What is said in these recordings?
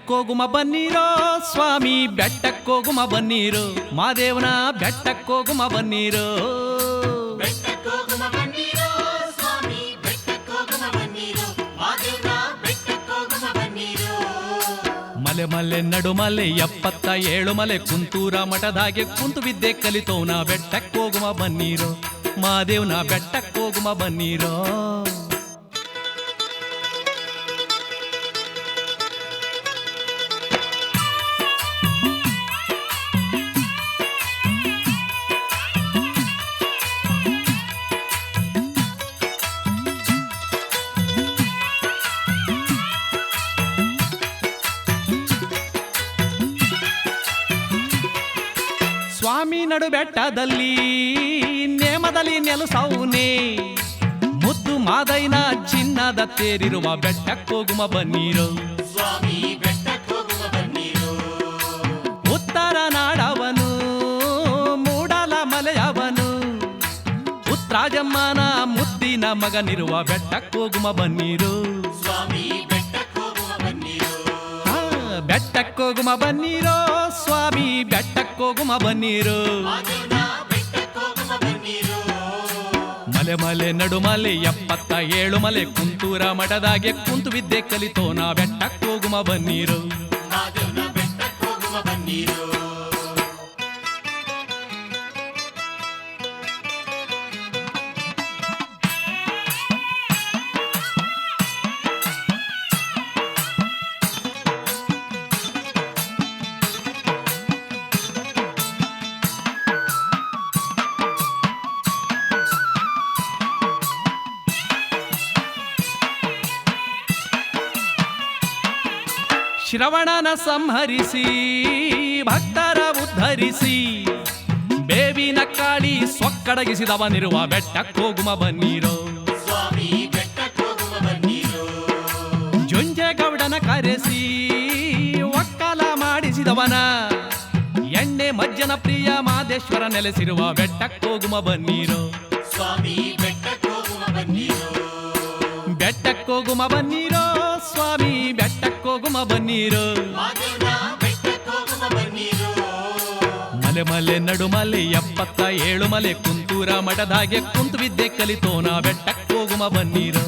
ಬೆಟ್ಟಕ್ಕೋಗುಮ ಬನ್ನೀರೋ ಸ್ವಾಮಿ ಬೆಟ್ಟಕ್ಕೋಗುಮ ಬನ್ನೀರೋ ಮಾದೇವನ ಬೆಟ್ಟಕ್ಕೋಗುಮ ಬನ್ನೀರೋ ಮಲೆ ಮಲೆ ನಡು ಮಲೆ 77 ಮಲೆ ಕುಂತೂರ ಮಠದಾಗೆ ಕುಂತು ವಿದ್ಯೆ ಕಲಿತೋನ ಬೆಟ್ಟಕ್ಕೋಗುಮ ಬನ್ನೀರೋ ಮಾದೇವನ ಬೆಟ್ಟಕ್ಕೋಗುಮ ಬನ್ನೀರೋ ಸ್ವಾಮಿ ನಡು ಬೆಟ್ಟದಲ್ಲಿ ನೇಮದಲ್ಲಿ ನೆಲಸೌನೆ ಮುದ್ದು ಮಾದೈನ ಚಿನ್ನದ ತೇರಿರುವ ಬೆಟ್ಟಕ್ಕೋಗುಮ ಬನ್ನೀರೋ ಸ್ವಾಮಿ ಬೆಟ್ಟಕ್ಕೋಗುಮ ಬನ್ನೀರೋ ಉತ್ತರ ನಾಡವನು ಮೂಡಲ ಮಲೆಯವನು ಉತ್ರಾಜಮ್ಮನ ಮುದ್ದಿನ ಮಗನಿರುವ ಬೆಟ್ಟಕ್ಕೋಗುಮ ಬನ್ನೀರೋ ಸ್ವಾಮಿ ಬೆಟ್ಟಕ್ಕೋಗುಮ ಬನ್ನೀರೋ ಬೆಟ್ಟಕ್ಕೋಗುಮ ಬನ್ನೀರೋ ಸ್ವಾಮಿ ಬೆಟ್ಟಕ್ಕೋಗುಮ ಬನ್ನೀರೋ ಬೆಟ್ಟಕ್ಕೋಗುಮ ಬನ್ನೀರೋ ಮಲೆ ಮಲೆ ನಡು ಮಲೆ 77 ಮಲೆ ಕುಂತೂರ ಮಠದಾಗೆ ಕುಂತು ವಿದ್ಯೆ ಕಲಿತೋನ ಬೆಟ್ಟಕ್ಕೋಗುಮ ಬನ್ನೀರೋ ಮಾದೇವನ ಬೆಟ್ಟಕ್ಕೋಗುಮ ಬನ್ನೀರೋ ಶ್ರವಣನ ಸಂಹರಿಸಿ ಭಕ್ತರ ಉದ್ಧರಿಸಿ ಬೇವಿನ ಕಾಳಿ ಸೊಕ್ಕಡಗಿಸಿದವನಿರುವ ಬೆಟ್ಟಕ್ಕೋಗುಮ ಬನ್ನೀರೋ ಸ್ವಾಮಿ ಬೆಟ್ಟಕ್ಕೋಗುಮ ಬನ್ನೀರೋ ಜುಂಜೇಗೌಡನ ಕರೆಸಿ ಒಕ್ಕಲ ಮಾಡಿಸಿದವನ ಎಣ್ಣೆ ಮಜ್ಜನ ಪ್ರಿಯ ಮಾದೇಶ್ವರ ನೆಲೆಸಿರುವ ಬೆಟ್ಟಕ್ಕೋಗುಮ ಬನ್ನೀರೋ ಸ್ವಾಮಿ ಬೆಟ್ಟಕ್ಕೋಗುಮ ಬನ್ನೀರೋ ಬೆಟ್ಟಕ್ಕೋಗುಮ ಬನ್ನೀರೋ ಸ್ವಾಮಿ ಬೆಟ್ಟಕ್ಕೋಗುಮ ಬನ್ನೀರೋ ಮಾದೇವನ ಬೆಟ್ಟಕ್ಕೋಗುಮ ಬನ್ನೀರೋ ಮಲೆ ಮಲೆ ನಡು ಮಲೆ 77 ಮಲೆ ಕುಂತೂರ ಮಠದಾಗೆ ಕುಂತು ವಿದ್ಯೆ ಕಲಿತೋನ ಬೆಟ್ಟಕ್ಕೋಗುಮ ಬನ್ನೀರೋ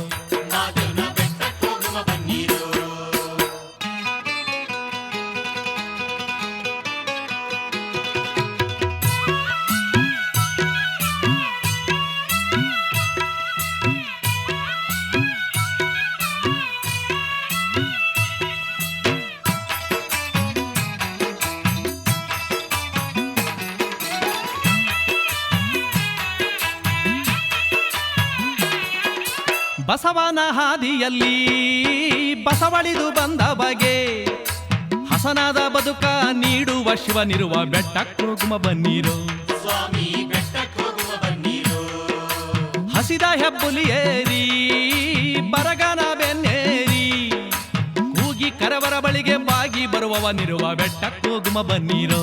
ಮಾದೇವನ ಬೆಟ್ಟಕ್ಕೋಗುಮ ಬನ್ನೀರೋ ಬಸವನ ಹಾದಿಯಲ್ಲಿ ಬಸವಳಿದು ಬಂದ ಬಗೆ ಹಸನಾದ ಬದುಕ ನೀಡುವ ಶಿವನಿರುವ ಬೆಟ್ಟಕ್ಕೋಗುಮ ಬನ್ನೀರೋ ಸ್ವಾಮಿ ಬೆಟ್ಟಕ್ಕೋಗುಮ ಬನ್ನೀರೋ ಹಸಿದ ಹೆಬ್ಬುಲಿ ಏರಿ ಬರಗನ ಬೆನ್ನೇರಿ ಕೂಗಿ ಕರವರ ಬಳಿಗೆ ಬಾಗಿ ಬರುವವನಿರುವ ಬೆಟ್ಟಕ್ಕೋಗುಮ ಬನ್ನೀರೋ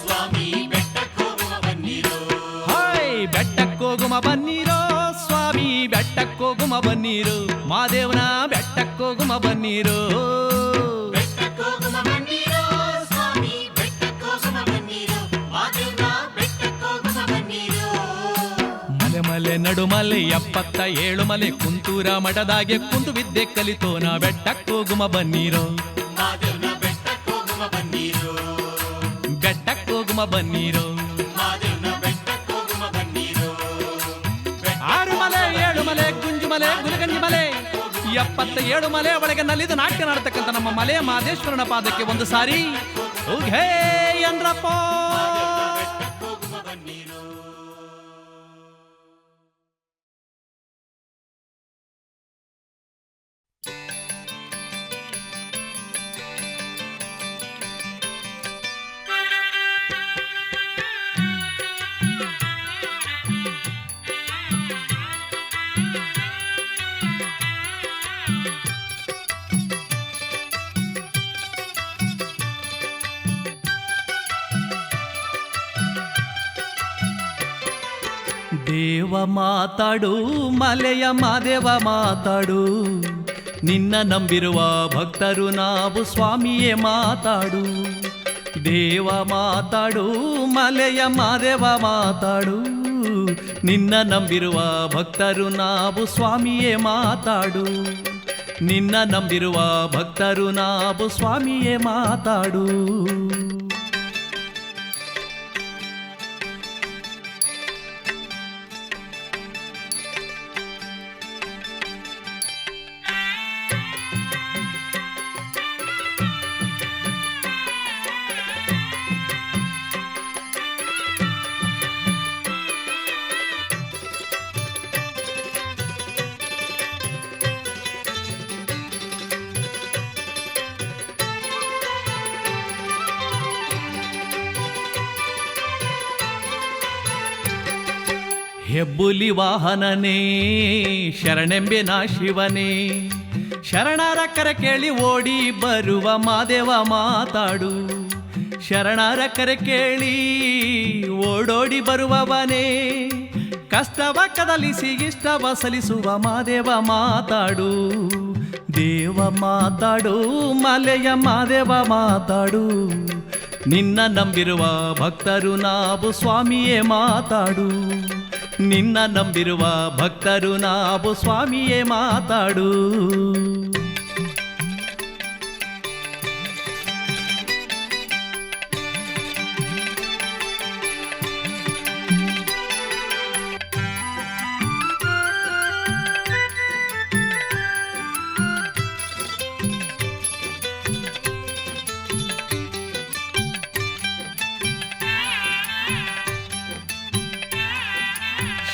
ಸ್ವಾಮಿ ಬೆಟ್ಟಕ್ಕೋಗುಮ ಬನ್ನೀರೋ ಹಾಯ್ ಬೆಟ್ಟಕ್ಕೋಗುಮ ಬನ್ನೀರೋ ಸ್ವಾಮಿ ಬೆಟ್ಟಕ್ಕೋಗುಮ ಬನ್ನೀರೋ ಮಾದೇವನ ಬೆಟ್ಟಕ್ಕೋಗುಮ ಬನ್ನೀರೋ ಬೆಟ್ಟಕ್ಕೋಗುಮ ಬನ್ನೀರೋ ಸ್ವಾಮಿ ಬೆಟ್ಟಕ್ಕೋಗುಮ ಬನ್ನೀರೋ ಮಾದೇವನ ಬೆಟ್ಟಕ್ಕೋಗುಮ ಬನ್ನೀರೋ ಮಲೆ ಮಲೆ ನಡು ಮಲೆ 77 ಮಲೆ ಕುಂತೂರ ಮಠದಾಗೆ ಕುಂತು ವಿದ್ಯೆ ಕಲಿತೋನ ಬೆಟ್ಟಕ್ಕೋಗುಮ ಬನ್ನೀರೋ ಮಾದೇವನ ಬೆಟ್ಟಕ್ಕೋಗುಮ ಬನ್ನೀರೋ ಬೆಟ್ಟಕ್ಕೋಗುಮ ಬನ್ನೀರೋ ಮಾದೇವನ ಬೆಟ್ಟಕ್ಕೋಗುಮ ಬನ್ನೀರೋ 6 ಮಲೆ 7 ಮಲೆ ಗುಂಜು ಮಲೆ ಗುಲಗಂಜಿ ಮಲೆ 77 ಮಲೆ ಒಳಗೆ ನಲಿದು ನಾಟ್ಯ ನಾಡ್ತಕ್ಕಂಥ ನಮ್ಮ ಮಲೆಯ ಮಾದೇಶ್ವರನ ಪಾದಕ್ಕೆ ಒಂದು ಸಾರಿ ಹೇ ಎಂದ್ರಪ್ಪ ಬೆಟ್ಟಕ್ಕೋಗುಮ ಬನ್ನೀರೋ ದೇವ ಮಾತಾಡು ಮಲೆಯ ಮಾದೇವ ಮಾತಾಡು ನಿನ್ನ ನಂಬಿರುವ ಭಕ್ತರು ನಾವು ಸ್ವಾಮಿಯೇ ಮಾತಾಡು. ದೇವ ಮಾತಾಡು, ಮಲೆಯ ಮಾದೇವ ಮಾತಾಡು. ನಿನ್ನ ನಂಬಿರುವ ಭಕ್ತರು ನಾವು ಸ್ವಾಮಿಯೇ ಮಾತಾಡು. ನಿನ್ನ ನಂಬಿರುವ ಭಕ್ತರು ನಾವು ಸ್ವಾಮಿಯೇ ಮಾತಾಡು. ಹೆಬ್ಬುಲಿ ವಾಹನನೇ ಶರಣೆಂಬೆನ ಶಿವನೇ, ಶರಣರ ಕರ ಕೇಳಿ ಓಡಿ ಬರುವ ಮಾದೇವ ಮಾತಾಡು. ಶರಣರ ಕರ ಕೇಳಿ ಓಡೋಡಿ ಬರುವವನೇ, ಕಷ್ಟವ ಕದಲಿಸಿ ಇಷ್ಟವ ಸಲಿಸುವ ಮಾದೇವ ಮಾತಾಡು. ದೇವ ಮಾತಾಡು, ಮಲೆಯ ಮಾದೇವ ಮಾತಾಡು. ನಿನ್ನ ನಂಬಿರುವ ಭಕ್ತರು ನಾವು ಸ್ವಾಮಿಯೇ ಮಾತಾಡು. ನಿನ್ನ ನಂಬಿರುವ ಭಕ್ತರು ನಾವು ಸ್ವಾಮಿಯೇ ಮಾತಾಡು.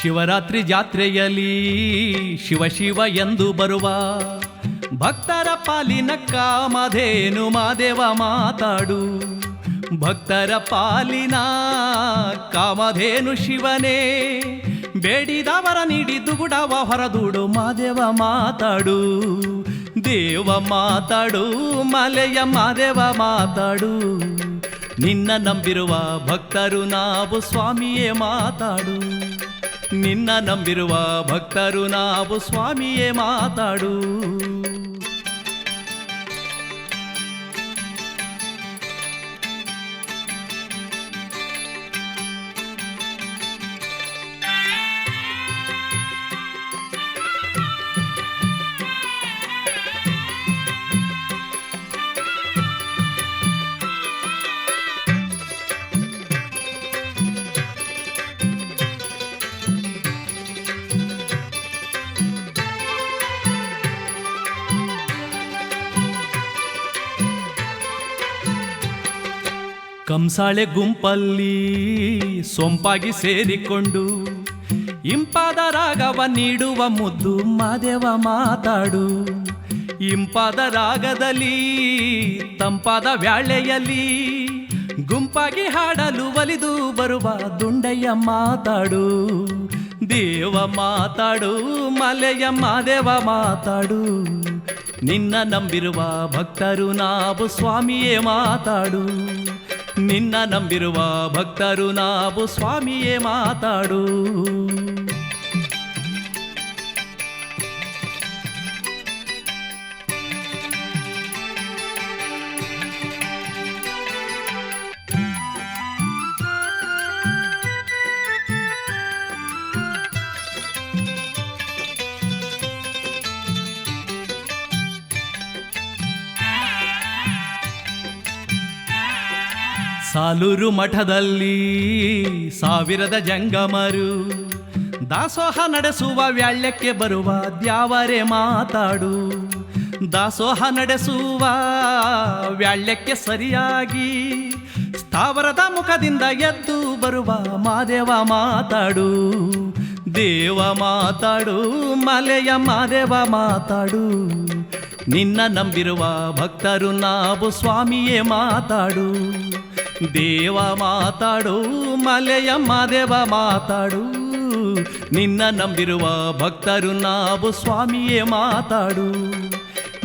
ಶಿವರಾತ್ರಿ ಜಾತ್ರೆಯಲ್ಲಿ ಶಿವ ಶಿವ ಎಂದು ಬರುವ ಭಕ್ತರ ಪಾಲಿನ ಕಾಮಧೇನು ಮಾದೇವ ಮಾತಾಡು. ಭಕ್ತರ ಪಾಲಿನ ಕಾಮಧೇನು ಶಿವನೇ, ಬೇಡಿದವರ ನೀಡಿ ದುಗುಡವ ಹೊರದೂಡು ಮಾದೇವ ಮಾತಾಡು. ದೇವ ಮಾತಾಡು, ಮಲೆಯ ಮಾದೇವ ಮಾತಾಡು. ನಿನ್ನ ನಂಬಿರುವ ಭಕ್ತರು ನಾವು ಸ್ವಾಮಿಯೇ ಮಾತಾಡು. ನಿನ್ನ ನಂಬಿರುವ ಭಕ್ತರು ನಾವು ಸ್ವಾಮಿಯೇ ಮಾತಾಡು. ಕಂಸಾಳೆ ಗುಂಪಲ್ಲಿ ಸೊಂಪಾಗಿ ಸೇರಿಕೊಂಡು ಇಂಪಾದ ರಾಗವ ನೀಡುವ ಮುದ್ದು ಮಾದೇವ ಮಾತಾಡು. ಇಂಪಾದ ರಾಗದಲ್ಲಿ ತಂಪಾದ ವ್ಯಾಳೆಯಲ್ಲಿ ಗುಂಪಾಗಿ ಹಾಡಲು ಒಲಿದು ಬರುವ ದುಂಡಯ್ಯ ಮಾತಾಡು. ದೇವ ಮಾತಾಡು, ಮಲೆಯ ಮಾದೇವ ಮಾತಾಡು. ನಿನ್ನ ನಂಬಿರುವ ಭಕ್ತರು ನಾವು ಸ್ವಾಮಿಯೇ ಮಾತಾಡು. ನಿನ್ನ ನಂಬಿರುವ ಭಕ್ತರು ನಾವು ಸ್ವಾಮಿಯೇ ಮಾತಾಡು. ಸಾಲೂರು ಮಠದಲ್ಲಿ ಸಾವಿರದ ಜಂಗಮರು ದಾಸೋಹ ನಡೆಸುವ ವ್ಯಾಳ್ಯಕ್ಕೆ ಬರುವ ದ್ಯಾವರೇ ಮಾತಾಡು. ದಾಸೋಹ ನಡೆಸುವ ವ್ಯಾಳ್ಯಕ್ಕೆ ಸರಿಯಾಗಿ ಸ್ಥಾವರದ ಮುಖದಿಂದ ಎದ್ದು ಬರುವ ಮಾದೇವ ಮಾತಾಡು. ದೇವ ಮಾತಾಡು, ಮಲೆಯ ಮಾದೇವ ಮಾತಾಡು. ನಿನ್ನ ನಂಬಿರುವ ಭಕ್ತರು ನಾವು ಸ್ವಾಮಿಯೇ ಮಾತಾಡು. ದೇವ ಮಾತಾಡು, ಮಲೆಯ ಮಾದೇವ ಮಾತಾಡು. ನಿನ್ನ ನಂಬಿರುವ ಭಕ್ತರು ನಾವು ಸ್ವಾಮಿಯೇ ಮಾತಾಡು.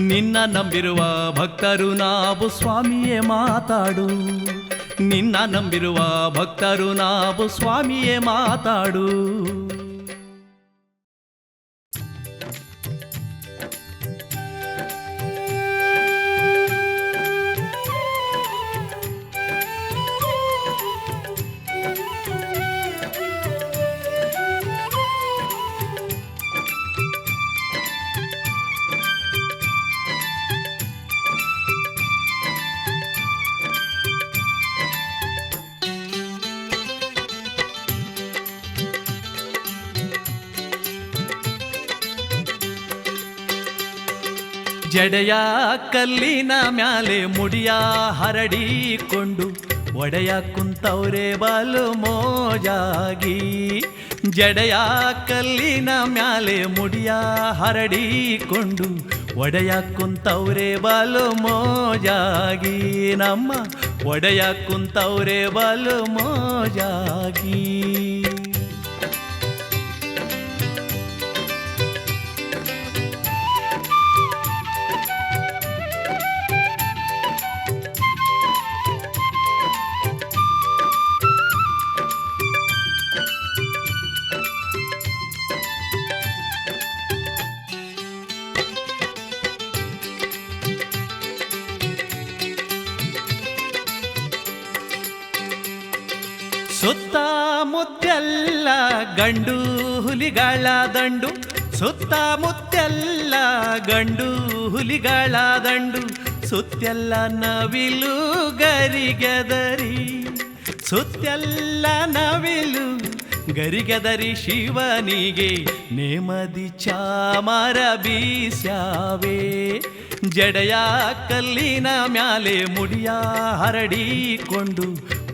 ನಿನ್ನ ನಂಬಿರುವ ಭಕ್ತರು ನಾವು ಸ್ವಾಮಿಯೇ ಮಾತಾಡು. ನಿನ್ನ ನಂಬಿರುವ ಭಕ್ತರು ನಾವು ಸ್ವಾಮಿಯೇ ಮಾತಾಡು. ಜಡೆಯ ಕಲ್ಲಿನ ಮ್ಯಾಲೆ ಮುಡಿಯ ಹರಡಿಕೊಂಡು ಒಡೆಯ ಕುಂತವ್ರೆ ಬಲು ಮೋಜಾಗಿ. ಜಡೆಯ ಕಲ್ಲಿನ ಮ್ಯಾಲೆ ಮುಡಿಯ ಹರಡಿಕೊಂಡು ಒಡೆಯ ಕುಂತವ್ರೆ ಬಲು ಮೋಜಾಗಿ. ನಮ್ಮ ಒಡೆಯ ಕುಂತವ್ರೆ ಬಲು ಮೋಜಾಗಿ. ಸುತ್ತಮುತ್ತೆಲ್ಲ ಗಂಡು ಹುಲಿಗಳ ದಂಡು, ಸುತ್ತಮುತ್ತೆಲ್ಲ ಗಂಡು ಹುಲಿಗಳ ದಂಡು, ಸುತ್ತೆಲ್ಲ ನವಿಲು ಗರಿಗೆದರಿ, ಸುತ್ತೆಲ್ಲ ನವಿಲು ಗರಿಗೆದರಿ. ಶಿವನಿಗೆ ನೇಮದಿ ಚಾಮರ ಬೀಸ್ಯಾವೆ. ಜಡೆಯ ಕಲ್ಲಿನ ಮ್ಯಾಲೆ ಮುಡಿಯ ಹರಡಿಕೊಂಡು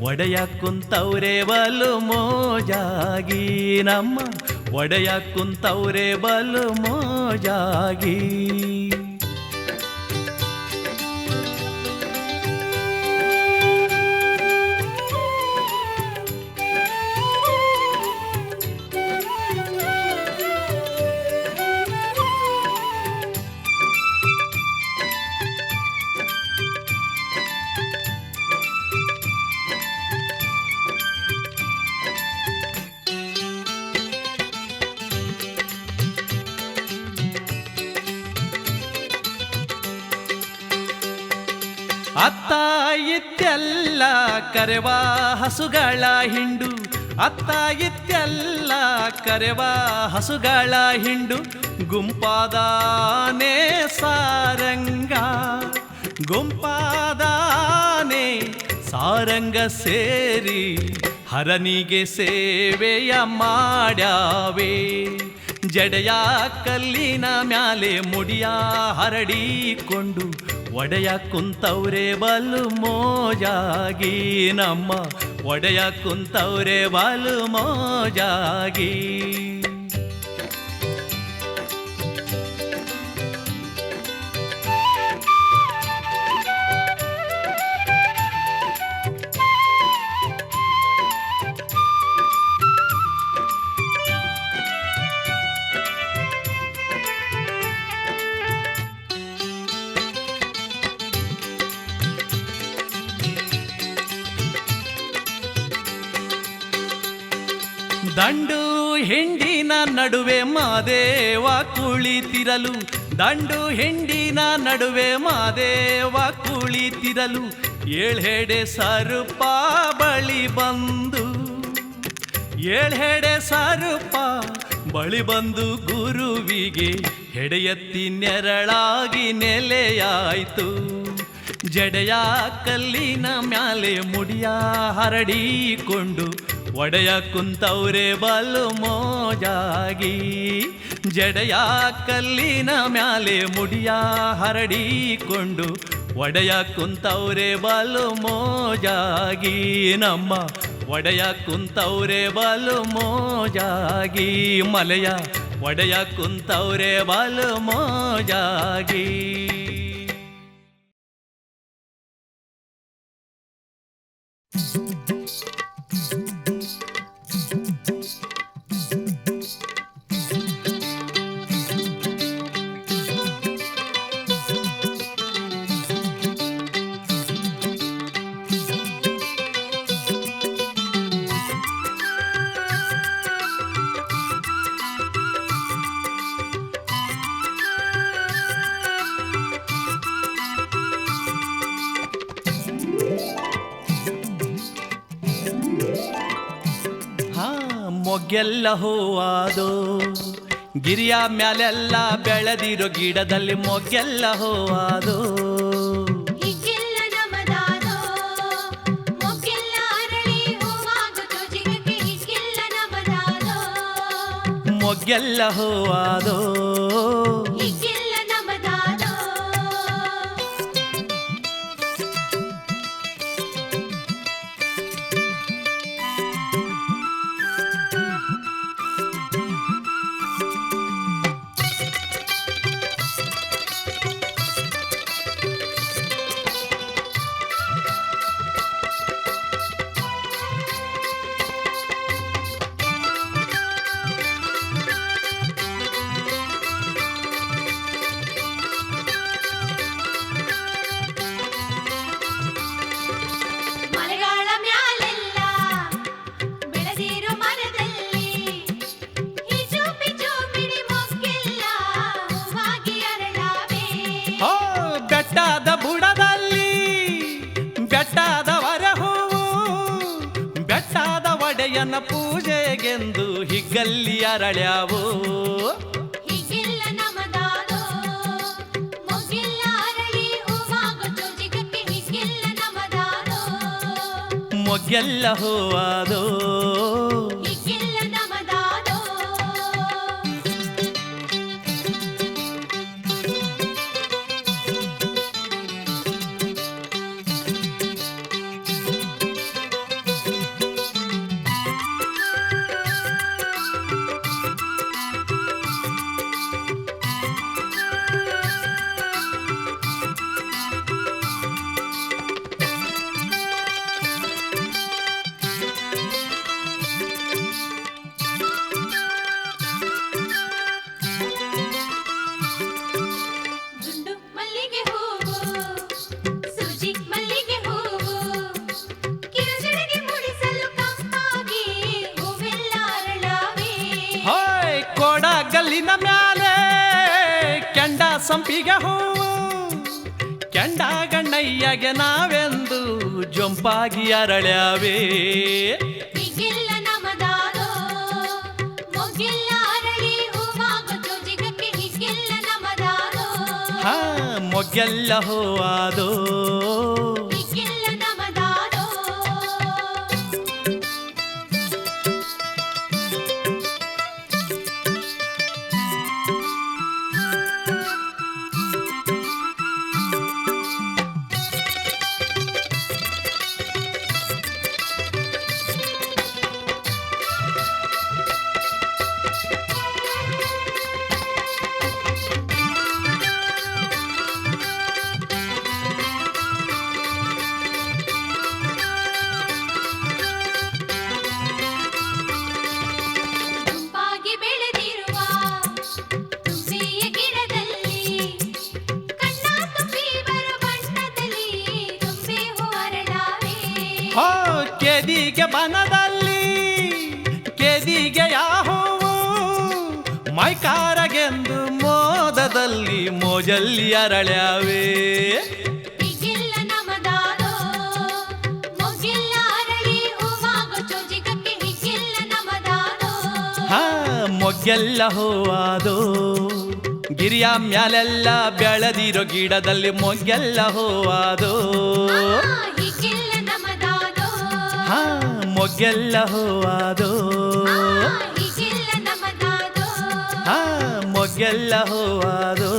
ಒಡೆಯ ಕುಂತವ್ರೆ ಬಲು ಮೋಜಾಗಿ. ನಮ್ಮ ಒಡೆಯ ಕುಂತವ್ರೆ ಬಲು ಮೋಜಾಗಿ. ಅತ್ತ ಇತ್ತೆಲ್ಲ ಕರೆವ ಹಸುಗಳ ಹಿಂಡು, ಅತ್ತ ಇತ್ತೆಲ್ಲ ಕರೆವ ಹಸುಗಳ ಹಿಂಡು, ಗುಂಪಾದಾನೆ ಸಾರಂಗ, ಗುಂಪಾದಾನೆ ಸಾರಂಗ ಸೇರಿ ಹರನಿಗೆ ಸೇವೆಯ ಮಾಡ್ಯಾವೆ. ಜಡೆಯ ಕಲ್ಲಿನ ಮ್ಯಾಲೆ ಮುಡಿಯ ಹರಡಿಕೊಂಡು ಒಡೆಯ ಕುಂತವ್ರೆ ಬಲು ಮೋಜಾಗಿ. ನಮ್ಮ ಒಡೆಯ ಕುಂತವ್ರೆ ಬಲು ಮೋಜಾಗಿ. ದಂಡು ಹಿಂಡಿನ ನಡುವೆ ಮಾದೇವ ಕುಳಿತಿರಲು, ದಂಡು ಹಿಂಡಿನ ನಡುವೆ ಮಾದೇವ ಕುಳಿತಿರಲು, ಏಳ್ಹೆಡೆ ಸರುಪ ಬಳಿ ಬಂದು, ಏಳ್ಹೆಡೆ ಸರುಪ ಬಳಿ ಬಂದು ಗುರುವಿಗೆ ಹೆಡೆಯತ್ತಿ ನೆರಳಾಗಿ ನೆಲೆಯಾಯ್ತು. ಜಡೆಯ ಕಲ್ಲಿನ ಮ್ಯಾಲೆ ಮುಡಿಯ ಹರಡಿಕೊಂಡು ಒಡೆಯ ಕುಂತವ್ರೆ ಬಲು ಮೋಜಾಗಿ. ಜಡೆಯ ಕಲ್ಲಿನ ಮ್ಯಾಲೆ ಮುಡಿಯ ಹರಡಿಕೊಂಡು ಒಡೆಯ ಕುಂತವ್ರೆ ಬಲು ಮೋಜಾಗಿ. ನಮ್ಮ ಒಡೆಯ ಕುಂತವ್ರೆ ಬಲು ಮೋಜಾಗಿ. ಮಲೆಯ ಒಡೆಯ ಕುಂತವ್ರೆ ಬಲು ಮೋಜಾಗಿ. ಮೊಗ್ಗೆಲ್ಲ ಹೂವಾದೋ ಗಿರಿಯ ಮ್ಯಾಲೆಲ್ಲ ಬೆಳೆದಿರೋ ಗಿಡದಲ್ಲಿ ಮೊಗ್ಗೆಲ್ಲ ಹೂವಾದೋ. ಹಿಗ್ಗೆಲ್ಲ ನಮದಾದೋ ಮೊಗ್ಗೆಲ್ಲ ಅರಳಿ ಹೂವಾಗುತ್ತೋ ಜಿಗಕ್ಕೆ ಹಿಗ್ಗೆಲ್ಲ ನಮದಾದೋ. ಮೊಗ್ಗೆಲ್ಲ ಹೂವಾದೋ ಹಿಗ್ಗೆಲ್ಲ ನಮದಾದೋ ಮಾತೆಯನ ಪೂಜೆಗೆಂದು ಹಿಗ್ಗಲ್ಲಿ ಅರಳ್ಯಾವೋ. ಹಿಗ್ಗಿಲ್ಲ ನಮದಾದೋ ಮೊಗ್ಗಿಲ್ಲ ಅರಳಿ ಹೂವಾಗೋ ಜೋಜಿಗಕ್ಕೆ ಹಿಗ್ಗಿಲ್ಲ ನಮದಾದೋ ಮೊಗ್ಗೆಲ್ಲ ಹೂವಾದೋ. ಹಿಗ್ಗಿಲ್ಲ ನಮದಾದೋ ದುಂಡು ಮಲ್ಲಿಗೆ ಹೂವು ಸೂಜಿ ಮಲ್ಲಿಗೆ ಹೂವು ಕಿರುಜಡೆಗೆ ಮುಡಿಸಲು ಕಂಪಾಗಿ ಹೂವೆಲ್ಲ ಅರಳಾವೆ. ಹಾಯ್ ಕೊಡಗಲ್ಲಿನ ಮ್ಯಾಲೆ ಕೆಂಡ ಸಂಪಿಗೆ ಹೂವು ಕೆಂಡ ಗಣ್ಣಯ್ಯಗೆ ನಾವೆಂದು ಜೊಂಪಾಗಿ ಅರಳ್ಯಾವೇ. ಹಿಗ್ಗಿಲ್ಲ ನಮದಾದೋ ಮೊಗ್ಗಿಲ್ಲ ಅರಳಿ ಹೂವಾಗೋ ಜೋಜಿಗಕ್ಕೆ ಹಿಗ್ಗಿಲ್ಲ ನಮದಾದೋ ಹಾ ಮೊಗ್ಗೆಲ್ಲ ಹೂವಾದೋ. ಹಿಗ್ಗಿಲ್ಲ ನಮದಾದೋ ಗುಂಪಾಗಿ ಬೆಳೆದಿರುವ ತುಳಸಿಯ ಗಿಡದಲ್ಲಿ ಕಣ್ಣ ತುಂಬಿ ಬರೋ ಬಣ್ಣದಲ್ಲಿ ತುಂಬೆ ಹೂ ಅರಳಾವೆ. ಹೋ ಕೆದಿಗೆ ಬನದಲ್ಲಿ ಕೆದಿಗೆ ಹೂವು ಮೈಕಾರಗೆಂದು ಮೋದದಲ್ಲಿ ಮೋಜಲ್ಲಿ ಅರಳ್ಯಾವೇ. ಹಿಗ್ಗಿಲ್ಲ ನಮದಾದೋ ಮೊಗ್ಗಿಲ್ಲ ಅರಳಿ ಹೂವಾಗೋ ಜೋಜಿಗಕ್ಕೆ ಹಿಗ್ಗಿಲ್ಲ ನಮದಾದೋ ಹಾ ಮೊಗ್ಗೆಲ್ಲ ಹೂವಾದೋ. ಗಿರಿಯ ಮ್ಯಾಲೆಲ್ಲ ಬೆಳೆದಿರೋ ಗಿಡದಲ್ಲಿ ಮೊಗ್ಗೆಲ್ಲ ಹೂವಾದೋ. ಹಿಗ್ಗಿಲ್ಲ ನಮದಾದೋ ಹಾ ಮೊಗ್ಗೆಲ್ಲ ಹೂವಾದೋ. ಹಿಗ್ಗಿಲ್ಲ ನಮದಾದೋ ಹಾ ಮೊಗ್ಗೆಲ್ಲ ಹೂವಾದೋ.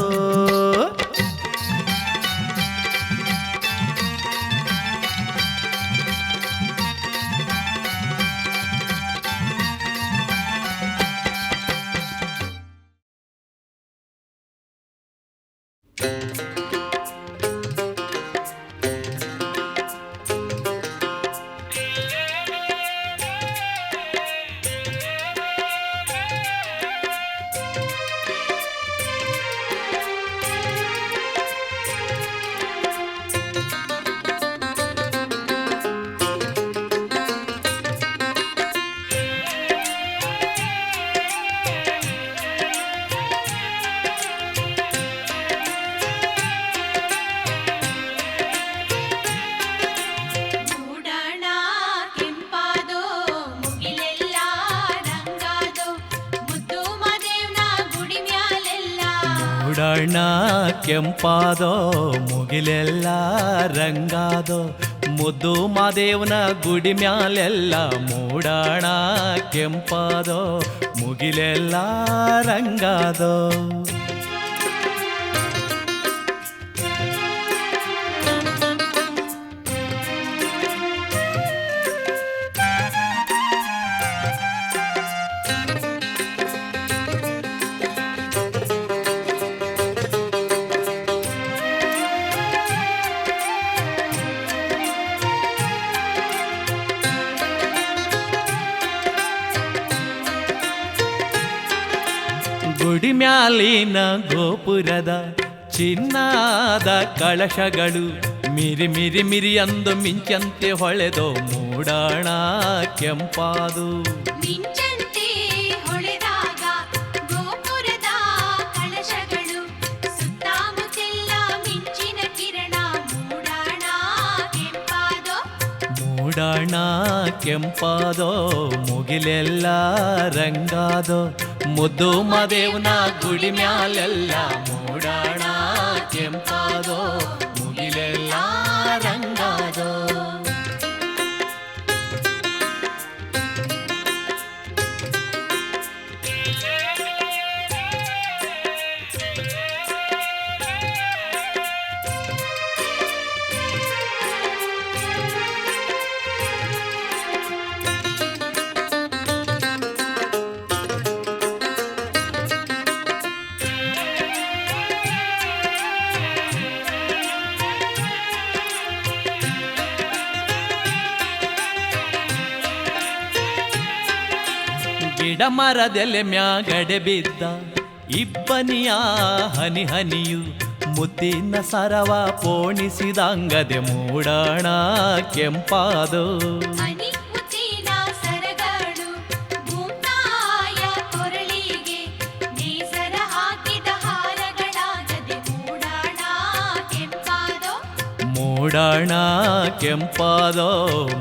ಮೂಡಣ ಕೆಂಪಾದೋ ಮುಗಿಲೆಲ್ಲ ರಂಗಾದೋ ಮುದ್ದು ಮದೇವ್ನ ಗುಡಿ ಮ್ಯಾಲೆಲ್ಲ ಮೂಡಣ ಕೆಂಪಾದೋ ಮುಗಿಲೆಲ್ಲ ರಂಗಾದೋ ಮುದ್ದು ಮಾದೇವನ ಗುಡಿ ಮ್ಯಾಲೆಲ್ಲ ಮೂಡಣ ಕೆಂಪಾದೋ ಮುಗಿಲೆಲ್ಲ ರಂಗಾದೋ. ಗುಡಿ ಮ್ಯಾಲಿನ ಗೋಪುರದ ಚಿನ್ನದ ಕಳಶಗಳು ಮಿರಿ ಮಿರಿ ಮಿರಿ ಅಂದು ಮಿಂಚಂತೆ ಹೊಳೆದೋ ಮೂಡಣ ಕೆಂಪಾದು. ಮಿಂಚಂತೆ ಹೊಳೆದಾಗ ಗೋಪುರದ ಕಳಶಗಳು ಸುತ್ತಮುತ್ತೆಲ್ಲ ಮಿಂಚಿನ ಕಿರಣ ಮೂಡಣ ಕೆಂಪಾದೋ ಮೂಡಣ ಕೆಂಪಾದೋ ಮುಗಿಲೆಲ್ಲ ರಂಗಾದೋ ಮುದ್ದು ಮದೇವ್ನ ಗುಡಿ ಮ್ಯಾಲೆಲ್ಲ ಮೂಡಣ ಕೆಂಪಾದೋ ಮುಗಿಲೆಲ್ಲ ರಂಗಾದೋ. ಗಿಡ ಮರದೆಲೆ ಮ್ಯಾಗಡೆ ಬಿದ್ದ ಇಬ್ಬನಿಯ ಹನಿ ಹನಿಯು ಮುದ್ದಿನ ಸರವ ಪೋಣಿಸಿದಂಗದೆ ಮೂಡಣ ಕೆಂಪಾದೋ. ಹನಿ ಮುತ್ತಿನ ಸರಗಳು ಭೂತಾಯ ಕೊರಳಿಗೆ ನೇಸರ ಹಾಕಿದ ಹಾರಗಳಾಗದೆ ಮೂಡಣ ಕೆಂಪಾದೋ. ಮೂಡಣ ಕೆಂಪಾದೋ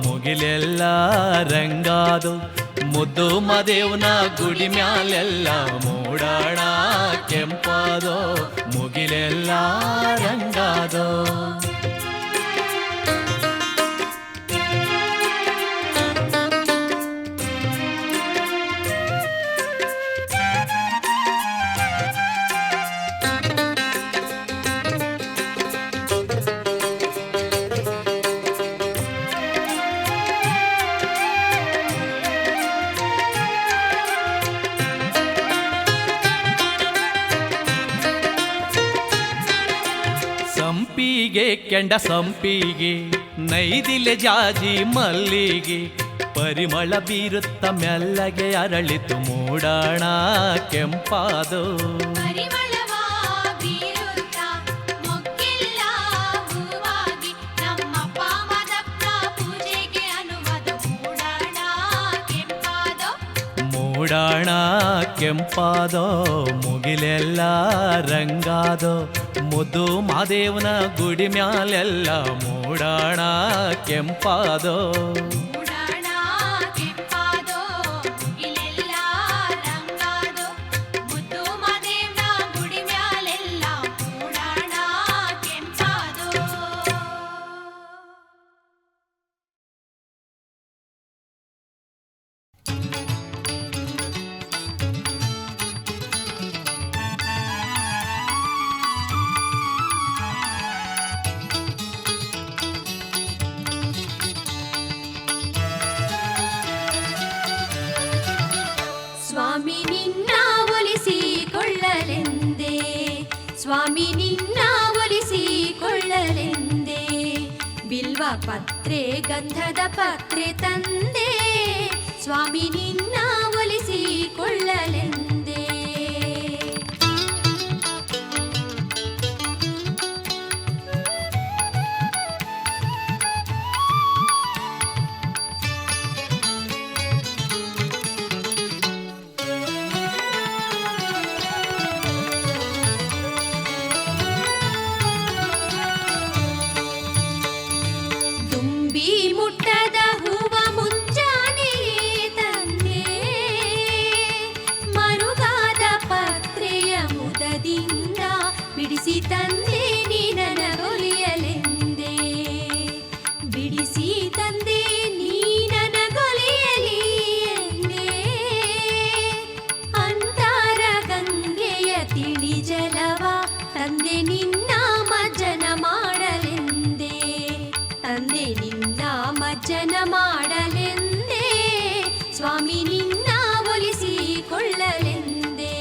ಮುಗಿಲೆಲ್ಲ ರಂಗಾದೋ ಮುದ್ದು ಮದೇವ್ನ ಗುಡಿ ಮ್ಯಾಲೆಲ್ಲ ಮೂಡಣ ಕೆಂಪಾದೋ ಮುಗಿಲೆಲ್ಲ ರಂಗಾದೋ. ಸಂಪಿಗೆ ಕೆಂಡ ಸಂಪಿಗೆ ನೈದಿಲೆ ಜಾಜಿ ಮಲ್ಲಿಗೆ ಪರಿಮಳ ಬೀರುತ್ತ ಮೆಲ್ಲಗೆ ಅರಳಿತು ಮೂಡಣ ಕೆಂಪಾದೋ. ಪರಿಮಳವ ಬೀರುತ್ತ ಮೊಗ್ಗೆಲ್ಲ ಹೂವಾಗಿ ನಮ್ಮ ಪಾಮದಪ್ಪ ಪೂಜೆಗೆ ಅನುವಾದ ಮೂಡಣ ಕೆಂಪಾದೋ. ಮೂಡಣ ಕೆಂಪಾದೋ ಮುಗಿಲೆಲ್ಲ ರಂಗಾದೋ ಮುದ್ದು ಮಾದೇವನ ಗುಡಿ ಮ್ಯಾಲೆಲ್ಲ ಮೂಡಣ ಕೆಂಪಾದೋ. ಮೂಡಣ ಕೆಂಪಾದೋ ಮುಗಿಲೆಲ್ಲ ರಂಗಾದೋ ಮುದ್ದು ಮದೇವ್ನ ಗುಡಿ ಮ್ಯಾಲೆಲ್ಲ ಮೂಡಣ ಕೆಂಪಾದೋ. ಸ್ವಾಮಿ ನಿನ್ನ ಒಲಿಸಿಕೊಳ್ಳಲೆಂದೇ ಸ್ವಾಮಿ ನಿನ್ನ ಒಲಿಸಿಕೊಳ್ಳಲೆಂದೇ ಬಿಲ್ವ ಪತ್ರೆ ಗಂಧದ ಪತ್ರೆ ತಂದೆ ಸ್ವಾಮಿ ನಿನ್ನ ಒಲಿಸಿಕೊಳ್ಳಲೆಂದೇ. ಮುಟ್ಟದ ಹೂವ ಮುಂಜಾನೆ ತಂದೆ ಮರುಗಾದ ಪತ್ರೆಯ ಮುದದಿಂದ ಬಿಡಿಸಿ ತಂದೆ ನೀ ನನಗೊಲಿಯಲೆಂದೇ ಬಿಡಿಸಿ ತಂದೆ ನೀ ನನಗೊಲಿಯಲಿ ಎಂದೇ ಅಂತರ ಗಂಗೆಯ ತಿಳಿ ಜಲವ ತಂದೆ ನಿನ್ನ ಮಜ್ಜನ ಮಾಡಲೆಂದೇ ತಂದೆ ನಿನ್ನ ಮಜ್ಜನ ಮಾಡಲೆಂದೇ ಸ್ವಾಮಿ ನಿನ್ನ ಒಲಿಸಿಕೊಳ್ಳಲೆಂದೇ.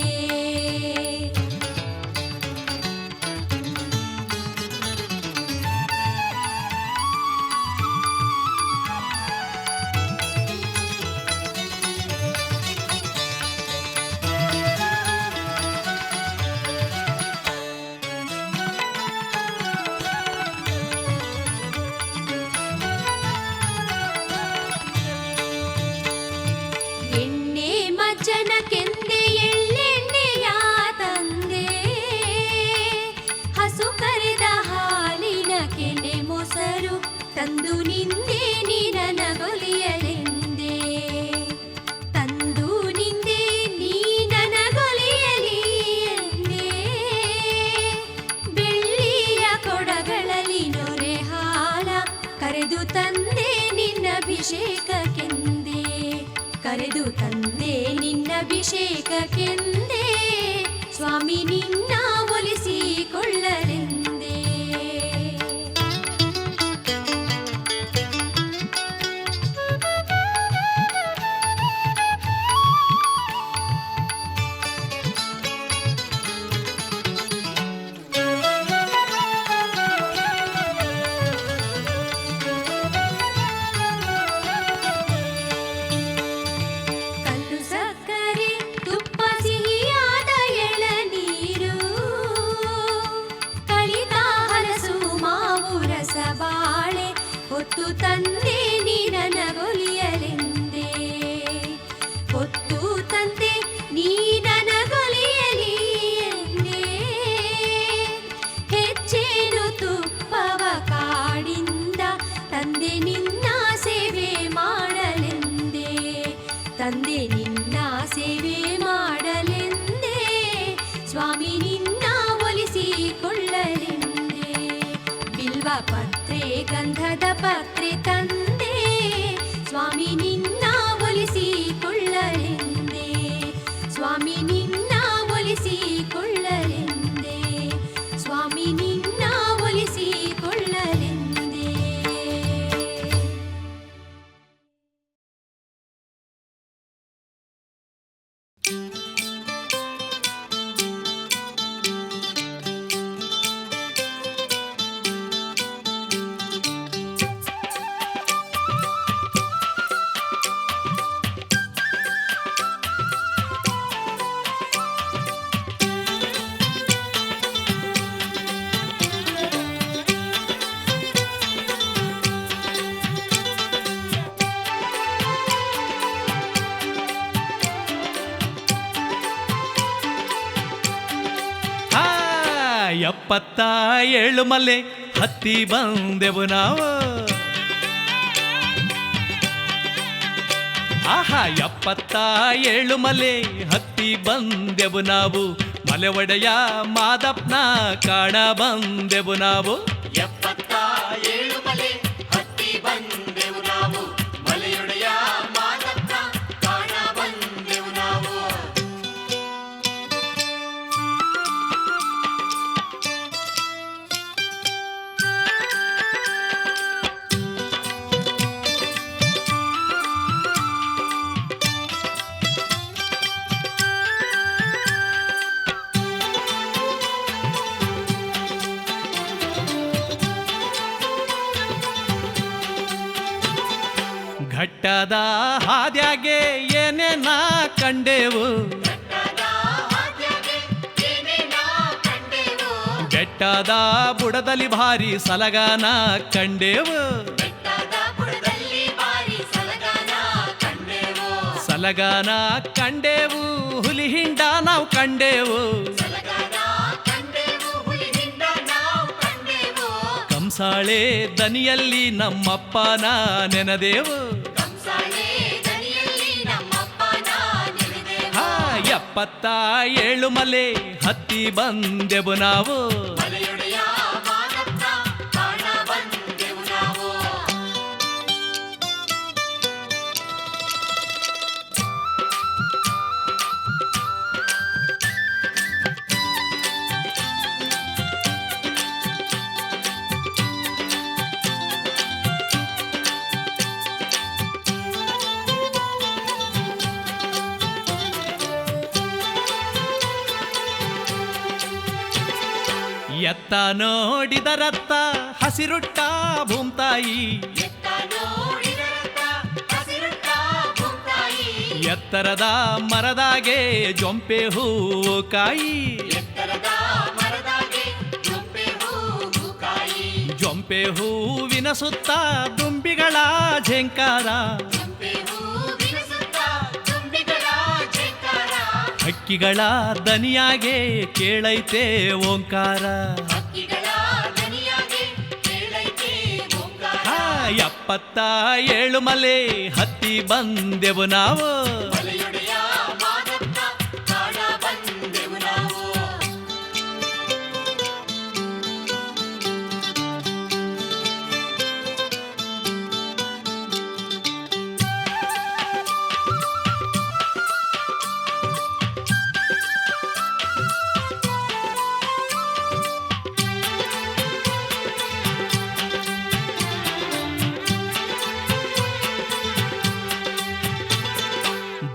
ಅಭಿಷೇಕಕ್ಕೆಂದೇ ಕರೆದು ತಂದೆ ನಿನ್ನಭಿಷೇಕಕ್ಕೆಂದೇ ಸ್ವಾಮಿ ನಿನ್ನ ಒಲಿಸಿಕೊಳ್ಳಲೆಂದೇ. ಕಲ್ಲು ಸಕ್ಕರೆ ತುಪ್ಪ ಸಿಹಿಯಾದ ಎಳನೀರು ಕಳಿತ ಹಲಸು ಮಾವು ರಸ ಬಾಳೆ ಹೊತ್ತು ತಂದೆ ನೀ ನನಗೊಲಿಯಲೆಂದೇ ಹೊತ್ತು ತಂದೆ ನೀ ನನಗೊಲಿಯಲಿ ಎಂದೇ ಹೆಚ್ಚೇನು ತುಪ್ಪವ ಕಾಡಿಂದ ತಂದೆ ನಿನ್ನ ಸೇವೆ ಮಾಡಲೆಂದೇ ತಂದೆ ನಿನ್ನ ಸೇವೆ ಮಾಡಲೆಂದೇ ಸ್ವಾಮಿ ನಿನ್ನ ಒಲಿಸಿಕೊಳ್ಳಲೆಂದೇ ಬಿಲ್ವ ಪತ್ರೆ ಗಂಧದ ಪತ್ರೆ ತಂದೆ ಸ್ವಾಮಿ ನಿನ್ನ ಒಲಿಸಿಕೊಳ್ಳಲೆಂದೇ ಸ್ವಾಮಿ ನಿನ್ನ ಒಲಿಸಿಕೊಳ್ಳಲೆಂದೇ ಸ್ವಾಮಿ ನಿನ್ನ ಒಲಿಸಿಕೊಳ್ಳಲೆಂದೇ. ಆ 77 ಮಲೆ ಹತ್ತಿ ಬಂದೆವು ನಾವು. ಆಹಾ 77 ಮಲೆ ಹತ್ತಿ ಬಂದೆವು ನಾವು. ಮಲೆ ಒಡೆಯ ಮಾದಪ್ಪನ ಕಾಣ ಬಂದೆವು ನಾವು. 77 ಮಲೆ ಹತ್ತಿ ಬಂದೆವು ನಾವು. ಮಲೆಯೊಡೆಯ ಮಾದಪ್ಪ ಕಾಣ ಬಂದೆವು ನಾವು. ಘಟ್ಟದ ಹಾದ್ಯಾಗೆ ಏನೇನ ಕಂಡೆವು. ಬೆಟ್ಟದ ಹಾದ್ಯಾಗೆ ಏನೇನ ಕಂಡೆವು. ಬೆಟ್ಟದ ಬುಡದಲ್ಲಿ ಭಾರಿ ಸಲಗಾನ ಕಂಡೆವು. ಬೆಟ್ಟದ ಬುಡದಲ್ಲಿ ಭಾರಿ ಸಲಗಾನ ಕಂಡೆವು. ಸಲಗಾನ ಕಂಡೆವು, ಹುಲಿ ಹಿಂಡ ನಾವು ಕಂಡೆವು. ಸಲಗಾನ ಕಂಡೆವು, ಹುಲಿ ಹಿಂಡ ನಾವು ಕಂಡೆವು. ಕಂಸಾಳೆ ದನಿಯಲ್ಲಿ ನಮ್ಮಪ್ಪನ ನೆನದೇವು. ಕಂಸಾಳೆ ದನಿಯಲ್ಲಿ ನಮ್ಮಪ್ಪನ ನೆನೆದೆವು. 77 ಮಲೆ ಹತ್ತಿ ಬಂದೆವು ನಾವು. ಮಲೆಯೊಡೆಯ ಮಾದಪ್ಪ ಕಾಣ ಬಂದೆವು ನಾವು. ಎತ್ತ ನೋಡಿದರತ್ತ ಹಸಿರುಟ್ಟ ಭೂಮ್ತಾಯಿ. ಎತ್ತ ನೋಡಿದರತ್ತ ಹಸಿರುಟ್ಟ ಭೂತಾಯಿ. ಎತ್ತರದ ಮರದಾಗೆ ಜೊಂಪೆ ಹೂವು ಕಾಯಿ. ಎತ್ತರದ ಮರದಾಗೆ ಜೊಂಪೆ ಹೂವು ಕಾಯಿ. ಜೊಂಪೆ ಹೂವಿನ ಸುತ್ತ ದುಂಬಿಗಳ ಝೇಂಕಾರ. ಜೊಂಪೆ ಹೂವಿನ ಸುತ್ತ ದುಂಬಿಗಳ ಝೇಂಕಾರ. ಹಕ್ಕಿಗಳ ದನಿಯಾಗೆ ಕೇಳೈತೆ ಓಂಕಾರ. ಹಕ್ಕಿಗಳ ದನಿಯಾಗೆ ಕೇಳೈತೆ ಓಂಕಾರ. 77 ಮಲೆ ಹತ್ತಿ ಬಂದೆವು ನಾವು. ಮಲೆಯೊಡೆಯ ಮಾದಪ್ಪ ಕಾಣ ಬಂದೆವು ನಾವು.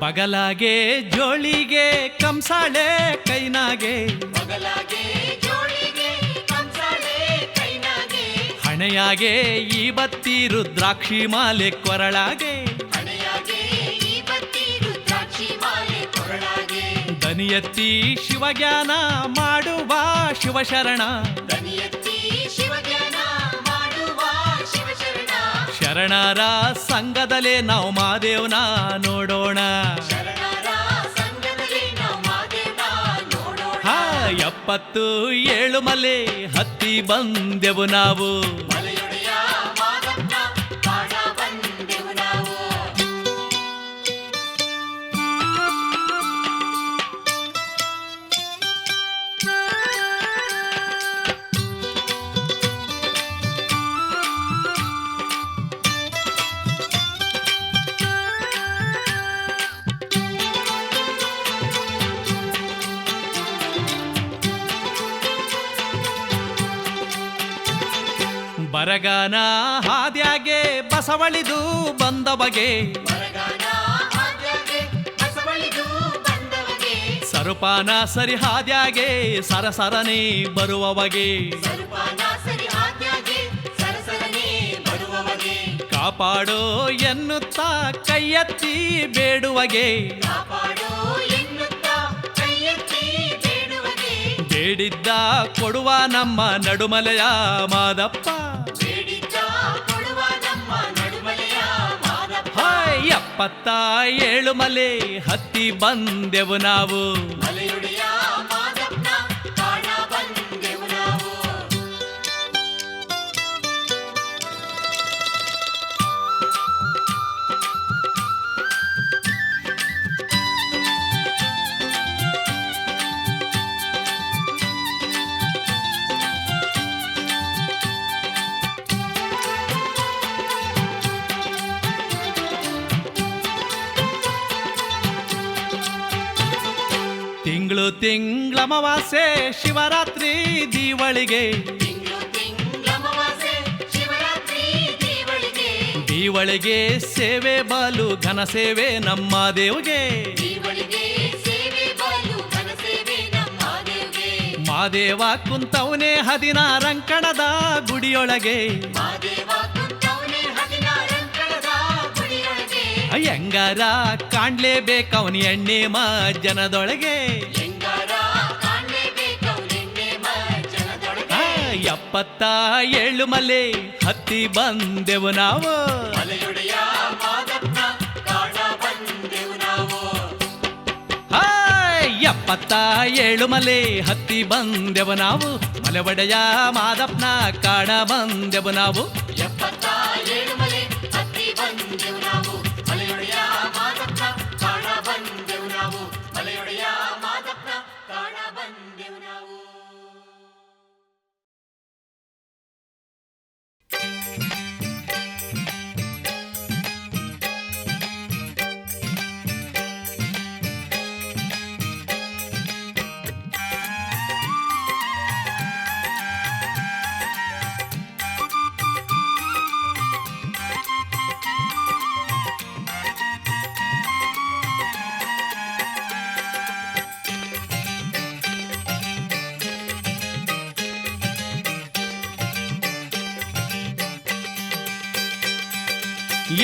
ಬಗಲಾಗೆ ಜೋಳಿಗೆ ಕಂಸಾಳೆ ಕೈನಾಗೆ ಬಗಲಾಗೆ ಜೋಳಿಗೆ ಕಂಸಾಳೆ ಕೈನಾಗೆ ಹಣೆಯಾಗೆ ಈ ಬತ್ತಿ ರುದ್ರಾಕ್ಷಿ ಮಾಲೆ ಕೊರಳಾಗೆ ಹಣೆಯಾಗೆ ಈ ಬತ್ತಿ ರುದ್ರಾಕ್ಷಿ ಮಾಲೆ ಕೊರಳಾಗೆ ದನಿಯತ್ತಿ ಶಿವಜ್ಞಾನ ಮಾಡುವ ಶಿವಶರಣ ದನಿಯತ್ತಿ ಶಿವಜ್ಞಾನ ಮಾಡುವ ಶಿವಶರಣ ಶರಣರ ಸಂಘದಲ್ಲೇ ನಾವು ಮಾದೇವ್ನ ನೋಡೋಣ ಶರಣರ ಸಂಘದಲ್ಲಿ ನಾವು ಮಾದೇವ್ನ ನೋಡೋಣ 77 ಮಲೆ ಹತ್ತಿ ಬಂದೆವು ನಾವು ಮಲೆಯೊಡೆಯ ಮಾದಪ್ಪನ ಕಾಣ ಬಂದೆವು ನಾವು ಬರಗಾನ ಹಾದ್ಯಾಗೆ ಬಸವಳಿದು ಬಂದ ಬಗೆ ಬರಗಾನ ಹಾದ್ಯಾಗೆ ಬಸವಳಿದು ಬಂದವಗೆ ಸರುಪಾನ ಸರಿ ಹಾದ್ಯಾಗೆ ಸರಸರನೆ ಬರುವ ಬಗೆ ಸ್ವರೂಪನ ಸರಿ ಹಾದ್ಯಾಗೆ ಸರಸರನೆ ಬರುವವಗೆ ಕಾಪಾಡೋ ಎನ್ನುತ್ತಾ ಕೈಯೆತ್ತಿ ಬೇಡುವಗೆ ಕಾಪಾಡೋ ಎನ್ನುತ್ತಾ ಕೈಯೆತ್ತಿ ಬೇಡುವಗೆ ಬೇಡಿದ್ದ ಕೊಡುವ ನಮ್ಮ ನಡುಮಲೆಯ ಮಾದಪ್ಪ ಬೇಡಿದ್ದ ಕೊಡುವ ನಮ್ಮ ನಡುಮಲೆಯ ಮಾದಪ್ಪ 77 ಮಲೆ ಹತ್ತಿ ಬಂದೆವು ನಾವು ಮಲೆಯೊಡೆಯ ಮಾದಪ್ಪನ ಕಾಣ ಬಂದೆವು ನಾವು ತಿಂಗಳಮವಾಸೆ ಶಿವರಾತ್ರಿ ದೀವಳಿಗೆ ತಿಂಗಳಮವಾಸೆ ಶಿವರಾತ್ರಿ ದೀವಳಿಗೆ ದೀವಳಿಗೆ ಸೇವೆ ಬಾಲು ಘನ ಸೇವೆ ನಮ್ಮ ದೇವ್ಗೆ ದೀವಳಿಗೆ ಸೇವೆ ಬಾಲು ಘನ ಸೇವೆ ನಮ್ಮ ದೇವ್ಗೆ ಮಾದೇವ ಕುಂತವನೇ 16 ಅಂಕಣದ ಗುಡಿಯೊಳಗೆ ಮಾದೇವ ಕುಂತವನೇ 16 ಅಂಕಣದ ಗುಡಿಯೊಳಗೆ ಅಯ್ಯಂಗಾರ ಕಾಣ್ಲೇಬೇಕವನಿ ಎಣ್ಣೆ ಜನದೊಳಗೆ ಹೆಂಗಾರ ಕಾಣ್ಲೇಬೇಕವನೆನ್ನೆ ಜನದೊಳಗೆ 77 ಮಲೆ ಹತ್ತಿ ಬಂದೆವು ನಾವು ಮಲೆಯೊಡೆಯ ಮಾದಪ್ಪನ ಕಾಣ ಬಂದೆವು ನಾವು 77 ಮಲೆ ಹತ್ತಿ ಬಂದೆವು ನಾವು ಮಲೆ ಒಡೆಯ ಮಾದಪ್ಪನ ಕಾಣ ಬಂದೆವು ನಾವು 77 ಮಲೆ ಹತ್ತಿ ಬಂದೆವು ನಾವು ಮಲೆಯೊಡೆಯ ಮಾದಪ್ಪನ ಕಾಣ ಬಂದೆವು ನಾವು ಮಲೆಯೊಡೆಯ ಮಾದಪ್ಪನ ಕಾಣ ಬಂದೆವು ನಾವು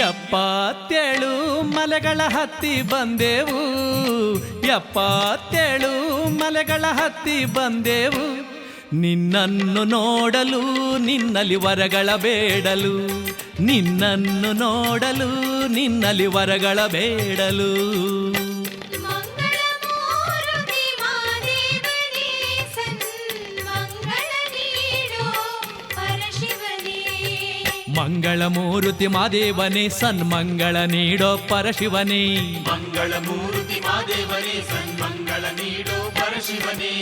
ಎಪ್ಪತ್ತೇಳು ಮಲೆಗಳ ಹತ್ತಿ ಬಂದೆವು 77 ಮಲೆಗಳ ಹತ್ತಿ ಬಂದೆವು ನಿನ್ನನ್ನು ನೋಡಲು ನಿನ್ನಲ್ಲಿ ವರಗಳ ಬೇಡಲು ನಿನ್ನನ್ನು ನೋಡಲು ನಿನ್ನಲ್ಲಿ ವರಗಳ ಬೇಡಲು ಮಂಗಳಮೂರ್ತಿ ಮಾದೇವನೇ ಸನ್ಮಂಗಳ ನೀಡೋ ಪರಶಿವನೇ ಮಂಗಳಮೂರ್ತಿ ಮಾದೇವನೇ ಸನ್ಮಂಗಳ ನೀಡೋ ಪರಶಿವನೇ ಮಂಗಳಮೂರ್ತಿ ಮಾದೇವನೇ ಸನ್ಮಂಗಳ ನೀಡೋ ಪರಶಿವನೇ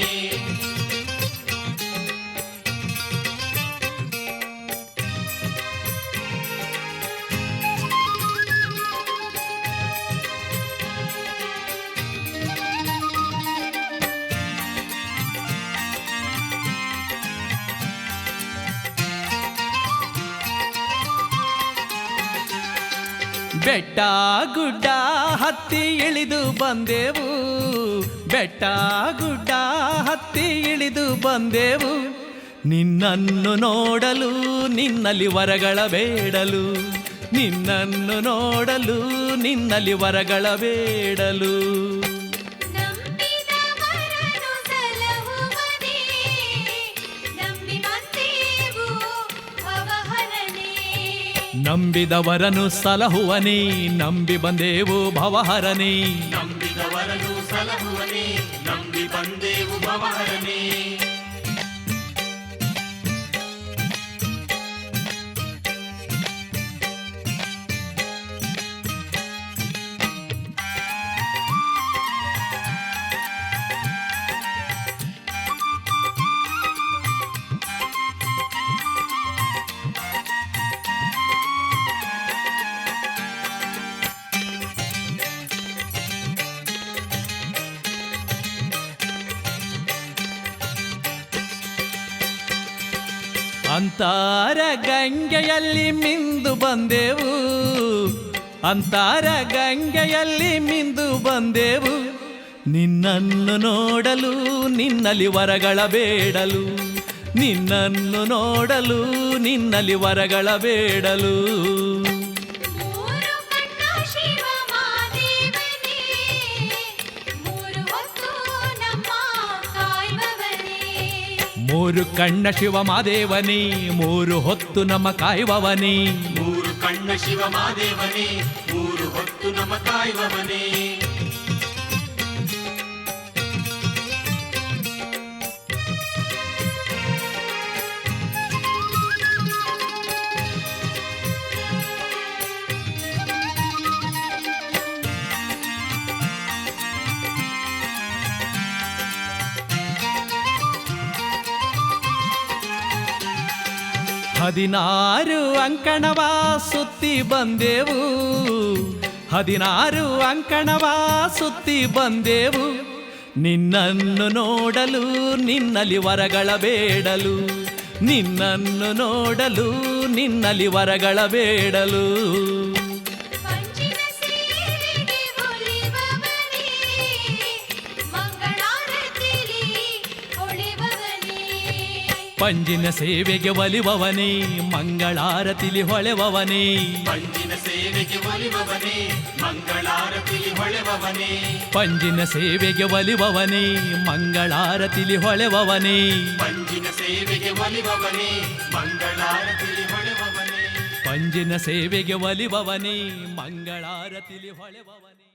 ಬೆಟ್ಟ ಗುಡ್ಡ ಹತ್ತಿ ಇಳಿದು ಬಂದೆವು, ಬೆಟ್ಟ ಗುಡ್ಡ ಹತ್ತಿ ಇಳಿದು ಬಂದೆವು, ನಿನ್ನನ್ನು ನೋಡಲು ನಿನ್ನಲ್ಲಿ ವರಗಳ ಬೇಡಲು, ನಿನ್ನನ್ನು ನೋಡಲು ನಿನ್ನಲ್ಲಿ ವರಗಳ ಬೇಡಲು. ನಂಬಿದವರನ್ನು ಸಲಹುವನೇ, ನಂಬಿ ಬಂದೆವು ಭವಹರನೇ. ನಂಬಿದವರನು ಸಲಹುವನೇ, ನಂಬಿ ಬಂದೇವು ಭವಹರನೇ. ನಂಬಿದವರನು ಸಲಹುವನೇ, ನಂಬಿ ಬಂದೇವು ಭವಹರನೇ. ಅಂತಾರ ಗಂಗೆಯಲ್ಲಿ ಮಿಂದು ಬಂದೆವು, ಅಂತಾರ ಗಂಗೆಯಲ್ಲಿ ಮಿಂದು ಬಂದೆವು, ನಿನ್ನನ್ನು ನೋಡಲು ನಿನ್ನಲ್ಲಿ ವರಗಳ ಬೇಡಲು, ನಿನ್ನನ್ನು ನೋಡಲು ನಿನ್ನಲ್ಲಿ ವರಗಳ ಬೇಡಲು. ಮೂರು ಕಣ್ಣ ಶಿವ ಮಾದೇವನೇ, ಮೂರು ಹೊತ್ತು ನಮ್ಮ ಕಾಯುವವನೇ. ಮೂರು ಕಣ್ಣ ಶಿವ ಮಾದೇವನೇ, ಮೂರು ಹೊತ್ತು ನಮ್ಮ ಕಾಯುವವನೇ. ಮೂರು ಕಣ್ಣ ಶಿವ ಮಾದೇವನೇ, ಮೂರು ಹೊತ್ತು ನಮ್ಮ ಕಾಯುವವನೇ. ಹದಿನಾರು ಅಂಕಣವ ಸುತ್ತಿ ಬಂದೆವು, ಹದಿನಾರು ಅಂಕಣವ ಸುತ್ತಿ ಬಂದೆವು, ನಿನ್ನನ್ನು ನೋಡಲು ನಿನ್ನಲ್ಲಿ ವರಗಳ ಬೇಡಲು, ನಿನ್ನನ್ನು ನೋಡಲು ನಿನ್ನಲ್ಲಿ ವರಗಳ ಬೇಡಲು. ಪಂಚಿನ ಸೇವೆಗೆ ಒಲಿವವನೇ, ಮಂಗಳಾರತಿಲಿ ಹೊಳೆವವನೇ. ಪಂಜಿನ ಸೇವೆಗೆ ಒಲಿವವನೇ, ಮಂಗಳಾರತಿಲಿ ಹೊಳೆವವನೇ. ಪಂಜಿನ ಸೇವೆಗೆ ಒಲಿವವನೇ, ಮಂಗಳಾರತಿಲಿ ಹೊಳೆವವನೇ. ಪಂಜಿನ ಸೇವೆಗೆ ಒಲಿವವನೇ, ಮಂಗಳಾರತಿಲಿ ಹೊಳೆವವನೇ. ಪಂಜಿನ ಸೇವೆಗೆ ಒಲಿವವನೇ, ಮಂಗಳಾರತಿಲಿ ಹೊಳೆವವನೇ. ಪಂಜಿನ ಸೇವೆಗೆ ಒಲಿವವನೇ, ಮಂಗಳಾರತಿಲಿ ಹೊಳೆವವನೇ.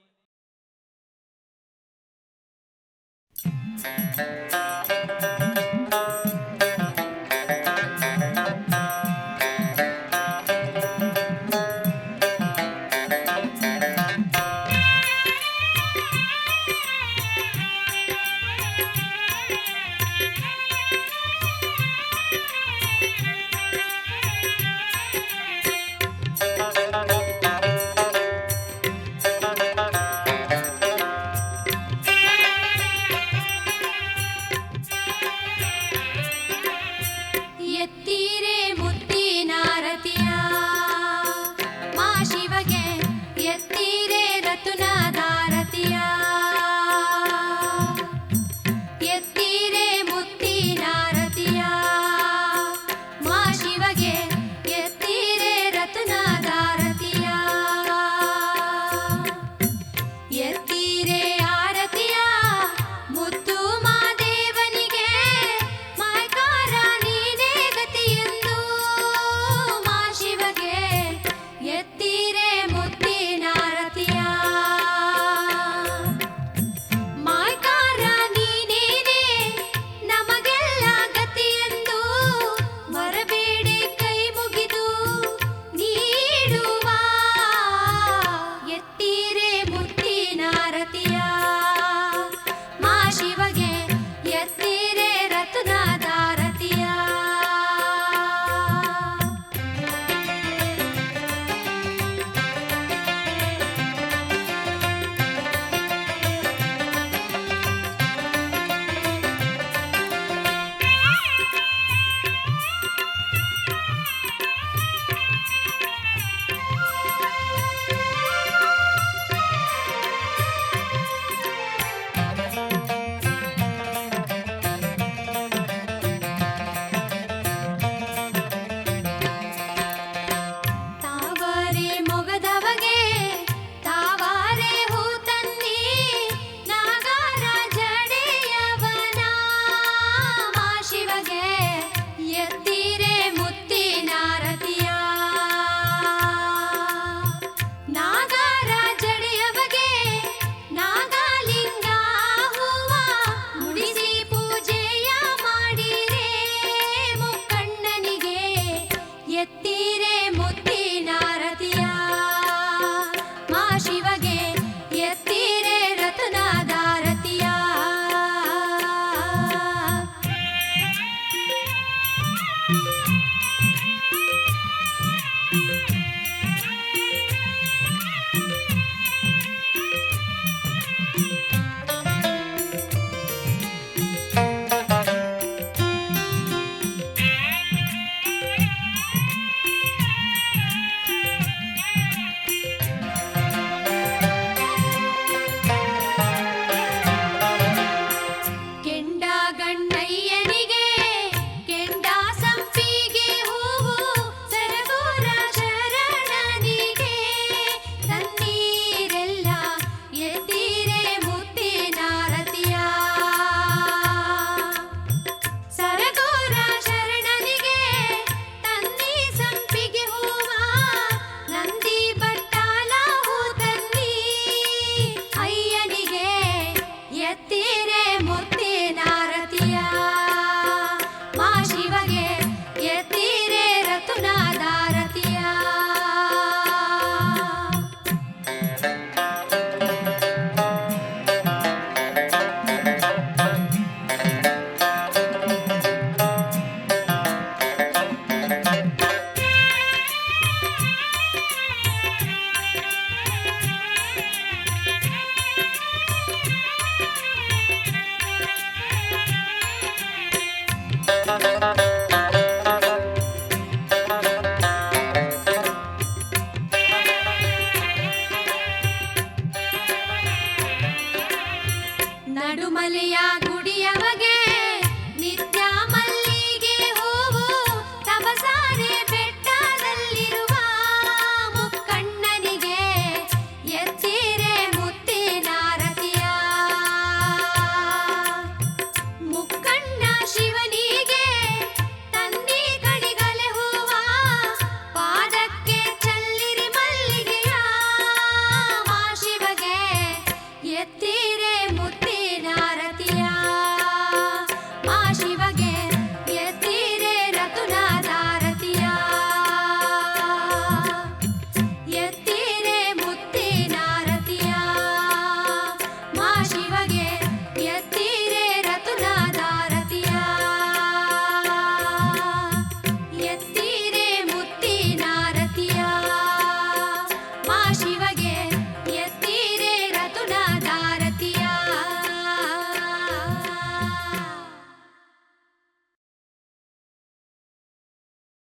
ಮಲೆಯಾಗು